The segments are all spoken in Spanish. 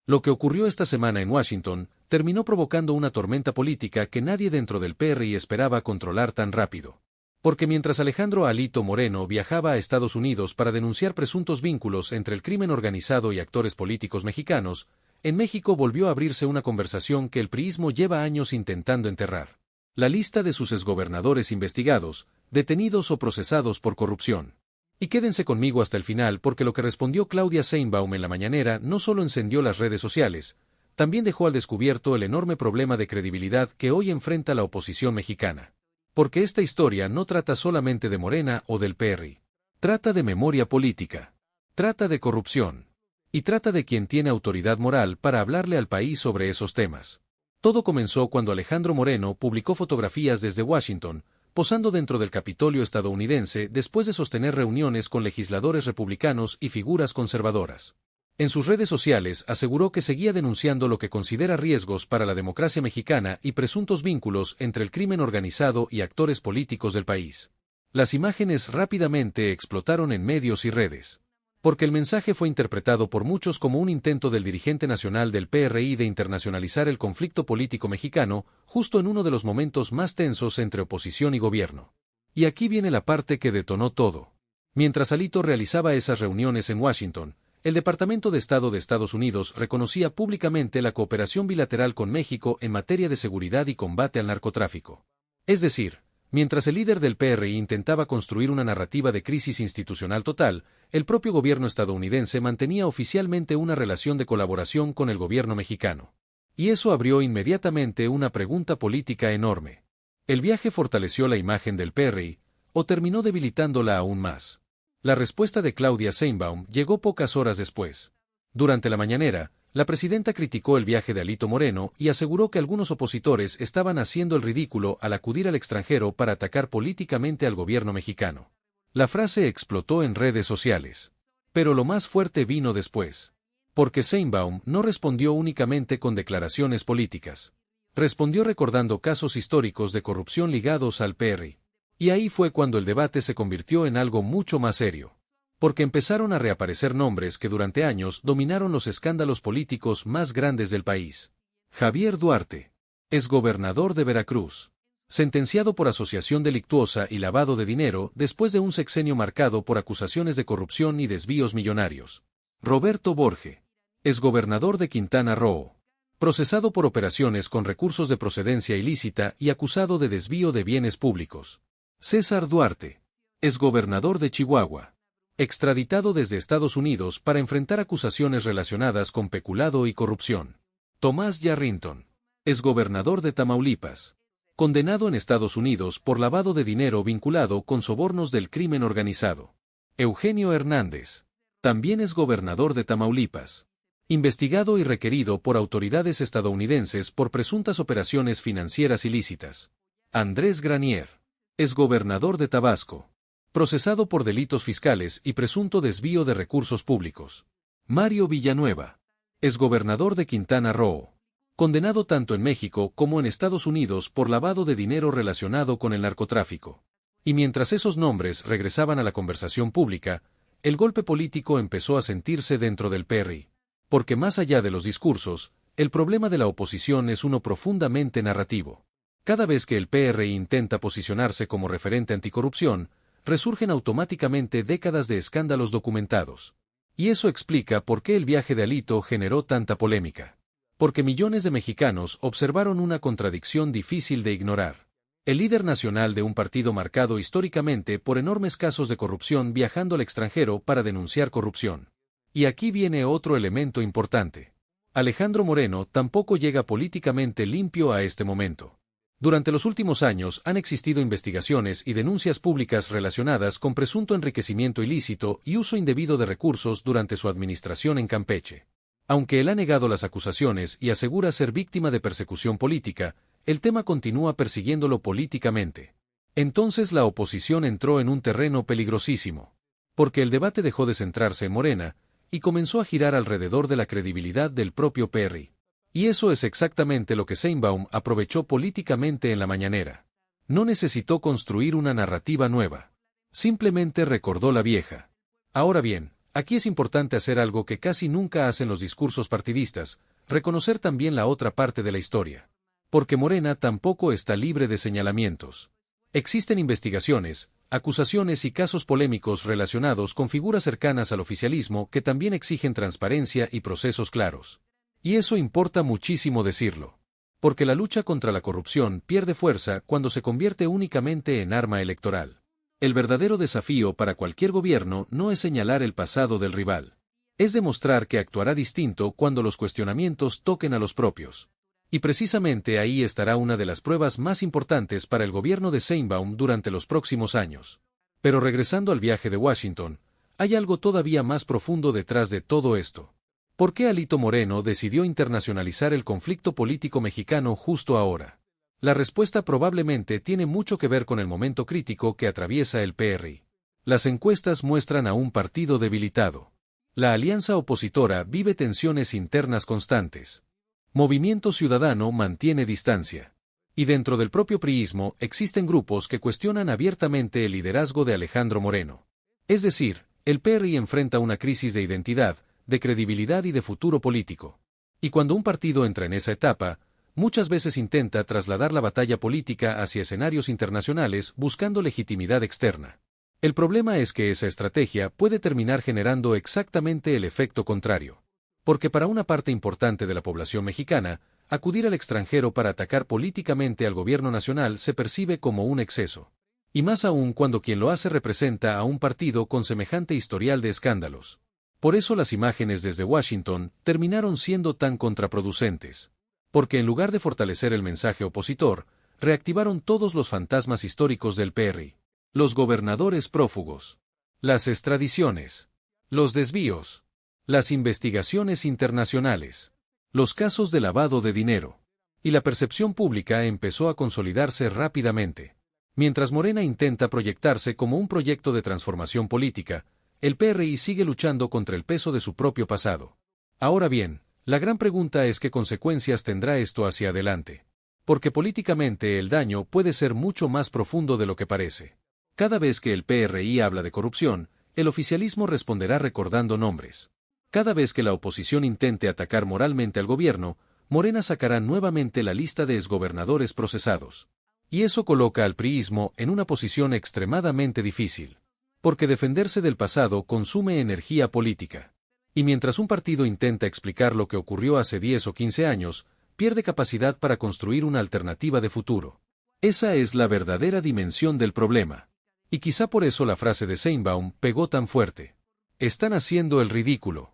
Lo que ocurrió esta semana en Washington terminó provocando una tormenta política que nadie dentro del PRI esperaba controlar tan rápido. Porque mientras Alejandro Alito Moreno viajaba a Estados Unidos para denunciar presuntos vínculos entre el crimen organizado y actores políticos mexicanos, en México volvió a abrirse una conversación que el priismo lleva años intentando enterrar. La lista de sus exgobernadores investigados, detenidos o procesados por corrupción. Y quédense conmigo hasta el final porque lo que respondió Claudia Sheinbaum en la mañanera no solo encendió las redes sociales, también dejó al descubierto el enorme problema de credibilidad que hoy enfrenta la oposición mexicana. Porque esta historia no trata solamente de Morena o del PRI. Trata de memoria política. Trata de corrupción. Y trata de quien tiene autoridad moral para hablarle al país sobre esos temas. Todo comenzó cuando Alejandro Moreno publicó fotografías desde Washington, posando dentro del Capitolio estadounidense después de sostener reuniones con legisladores republicanos y figuras conservadoras. En sus redes sociales aseguró que seguía denunciando lo que considera riesgos para la democracia mexicana y presuntos vínculos entre el crimen organizado y actores políticos del país. Las imágenes rápidamente explotaron en medios y redes. Porque el mensaje fue interpretado por muchos como un intento del dirigente nacional del PRI de internacionalizar el conflicto político mexicano, justo en uno de los momentos más tensos entre oposición y gobierno. Y aquí viene la parte que detonó todo. Mientras Alito realizaba esas reuniones en Washington, el Departamento de Estado de Estados Unidos reconocía públicamente la cooperación bilateral con México en materia de seguridad y combate al narcotráfico. Es decir, mientras el líder del PRI intentaba construir una narrativa de crisis institucional total, el propio gobierno estadounidense mantenía oficialmente una relación de colaboración con el gobierno mexicano. Y eso abrió inmediatamente una pregunta política enorme. ¿El viaje fortaleció la imagen del PRI, o terminó debilitándola aún más? La respuesta de Claudia Sheinbaum llegó pocas horas después. Durante la mañanera, la presidenta criticó el viaje de Alito Moreno y aseguró que algunos opositores estaban haciendo el ridículo al acudir al extranjero para atacar políticamente al gobierno mexicano. La frase explotó en redes sociales. Pero lo más fuerte vino después. Porque Sheinbaum no respondió únicamente con declaraciones políticas. Respondió recordando casos históricos de corrupción ligados al PRI. Y ahí fue cuando el debate se convirtió en algo mucho más serio. Porque empezaron a reaparecer nombres que durante años dominaron los escándalos políticos más grandes del país. Javier Duarte, exgobernador de Veracruz, sentenciado por asociación delictuosa y lavado de dinero después de un sexenio marcado por acusaciones de corrupción y desvíos millonarios. Roberto Borge, exgobernador de Quintana Roo, procesado por operaciones con recursos de procedencia ilícita y acusado de desvío de bienes públicos. César Duarte, exgobernador de Chihuahua, extraditado desde Estados Unidos para enfrentar acusaciones relacionadas con peculado y corrupción. Tomás Yarrington, exgobernador de Tamaulipas, condenado en Estados Unidos por lavado de dinero vinculado con sobornos del crimen organizado. Eugenio Hernández, también exgobernador de Tamaulipas, investigado y requerido por autoridades estadounidenses por presuntas operaciones financieras ilícitas. Andrés Granier, exgobernador de Tabasco, procesado por delitos fiscales y presunto desvío de recursos públicos. Mario Villanueva, exgobernador de Quintana Roo, condenado tanto en México como en Estados Unidos por lavado de dinero relacionado con el narcotráfico. Y mientras esos nombres regresaban a la conversación pública, el golpe político empezó a sentirse dentro del PRI. Porque más allá de los discursos, el problema de la oposición es uno profundamente narrativo. Cada vez que el PRI intenta posicionarse como referente anticorrupción, resurgen automáticamente décadas de escándalos documentados. Y eso explica por qué el viaje de Alito generó tanta polémica. Porque millones de mexicanos observaron una contradicción difícil de ignorar. El líder nacional de un partido marcado históricamente por enormes casos de corrupción viajando al extranjero para denunciar corrupción. Y aquí viene otro elemento importante. Alejandro Moreno tampoco llega políticamente limpio a este momento. Durante los últimos años han existido investigaciones y denuncias públicas relacionadas con presunto enriquecimiento ilícito y uso indebido de recursos durante su administración en Campeche. Aunque él ha negado las acusaciones y asegura ser víctima de persecución política, el tema continúa persiguiéndolo políticamente. Entonces la oposición entró en un terreno peligrosísimo. Porque el debate dejó de centrarse en Morena y comenzó a girar alrededor de la credibilidad del propio PRI. Y eso es exactamente lo que Sheinbaum aprovechó políticamente en la mañanera. No necesitó construir una narrativa nueva. Simplemente recordó la vieja. Ahora bien, Aquí es importante hacer algo que casi nunca hacen los discursos partidistas, reconocer también la otra parte de la historia. Porque Morena tampoco está libre de señalamientos. Existen investigaciones, acusaciones y casos polémicos relacionados con figuras cercanas al oficialismo que también exigen transparencia y procesos claros. Y eso importa muchísimo decirlo. Porque la lucha contra la corrupción pierde fuerza cuando se convierte únicamente en arma electoral. El verdadero desafío para cualquier gobierno no es señalar el pasado del rival. Es demostrar que actuará distinto cuando los cuestionamientos toquen a los propios. Y precisamente ahí estará una de las pruebas más importantes para el gobierno de Sheinbaum durante los próximos años. Pero regresando al viaje de Washington, hay algo todavía más profundo detrás de todo esto. ¿Por qué Alito Moreno decidió internacionalizar el conflicto político mexicano justo ahora? La respuesta probablemente tiene mucho que ver con el momento crítico que atraviesa el PRI. Las encuestas muestran a un partido debilitado. La alianza opositora vive tensiones internas constantes. Movimiento Ciudadano mantiene distancia. Y dentro del propio priismo existen grupos que cuestionan abiertamente el liderazgo de Alejandro Moreno. Es decir, el PRI enfrenta una crisis de identidad, de credibilidad y de futuro político. Y cuando un partido entra en esa etapa, muchas veces intenta trasladar la batalla política hacia escenarios internacionales buscando legitimidad externa. El problema es que esa estrategia puede terminar generando exactamente el efecto contrario. Porque para una parte importante de la población mexicana, acudir al extranjero para atacar políticamente al gobierno nacional se percibe como un exceso. Y más aún cuando quien lo hace representa a un partido con semejante historial de escándalos. Por eso las imágenes desde Washington terminaron siendo tan contraproducentes. Porque en lugar de fortalecer el mensaje opositor, reactivaron todos los fantasmas históricos del PRI. Los gobernadores prófugos. Las extradiciones. Los desvíos. Las investigaciones internacionales. Los casos de lavado de dinero. Y la percepción pública empezó a consolidarse rápidamente. Mientras Morena intenta proyectarse como un proyecto de transformación política, el PRI sigue luchando contra el peso de su propio pasado. Ahora bien, la gran pregunta es qué consecuencias tendrá esto hacia adelante. Porque políticamente el daño puede ser mucho más profundo de lo que parece. Cada vez que el PRI habla de corrupción, el oficialismo responderá recordando nombres. Cada vez que la oposición intente atacar moralmente al gobierno, Morena sacará nuevamente la lista de exgobernadores procesados. Y eso coloca al priismo en una posición extremadamente difícil. Porque defenderse del pasado consume energía política. Y mientras un partido intenta explicar lo que ocurrió hace 10 o 15 años, pierde capacidad para construir una alternativa de futuro. Esa es la verdadera dimensión del problema. Y quizá por eso la frase de Sheinbaum pegó tan fuerte. Están haciendo el ridículo.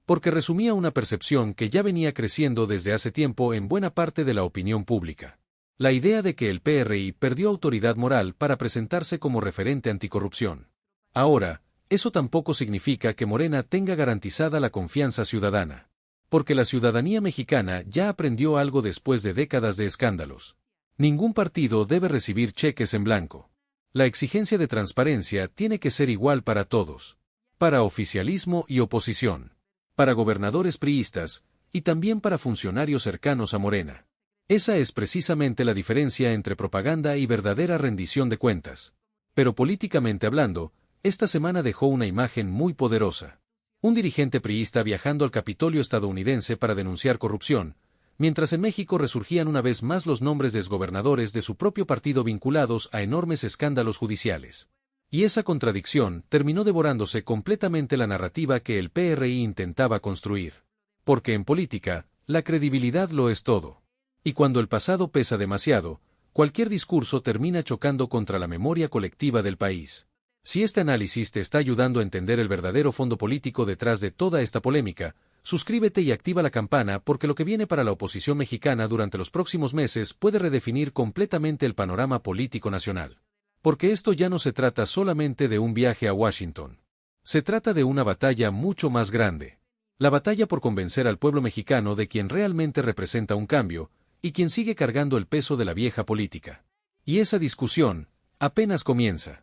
Porque resumía una percepción que ya venía creciendo desde hace tiempo en buena parte de la opinión pública. La idea de que el PRI perdió autoridad moral para presentarse como referente anticorrupción. Ahora, eso tampoco significa que Morena tenga garantizada la confianza ciudadana. Porque la ciudadanía mexicana ya aprendió algo después de décadas de escándalos. Ningún partido debe recibir cheques en blanco. La exigencia de transparencia tiene que ser igual para todos. Para oficialismo y oposición. Para gobernadores priistas, y también para funcionarios cercanos a Morena. Esa es precisamente la diferencia entre propaganda y verdadera rendición de cuentas. Pero políticamente hablando, esta semana dejó una imagen muy poderosa. Un dirigente priista viajando al Capitolio estadounidense para denunciar corrupción, mientras en México resurgían una vez más los nombres de exgobernadores de su propio partido vinculados a enormes escándalos judiciales. Y esa contradicción terminó devorándose completamente la narrativa que el PRI intentaba construir. Porque en política, la credibilidad lo es todo. Y cuando el pasado pesa demasiado, cualquier discurso termina chocando contra la memoria colectiva del país. Si este análisis te está ayudando a entender el verdadero fondo político detrás de toda esta polémica, suscríbete y activa la campana porque lo que viene para la oposición mexicana durante los próximos meses puede redefinir completamente el panorama político nacional. Porque esto ya no se trata solamente de un viaje a Washington. Se trata de una batalla mucho más grande. La batalla por convencer al pueblo mexicano de quien realmente representa un cambio, y quien sigue cargando el peso de la vieja política. Y esa discusión apenas comienza.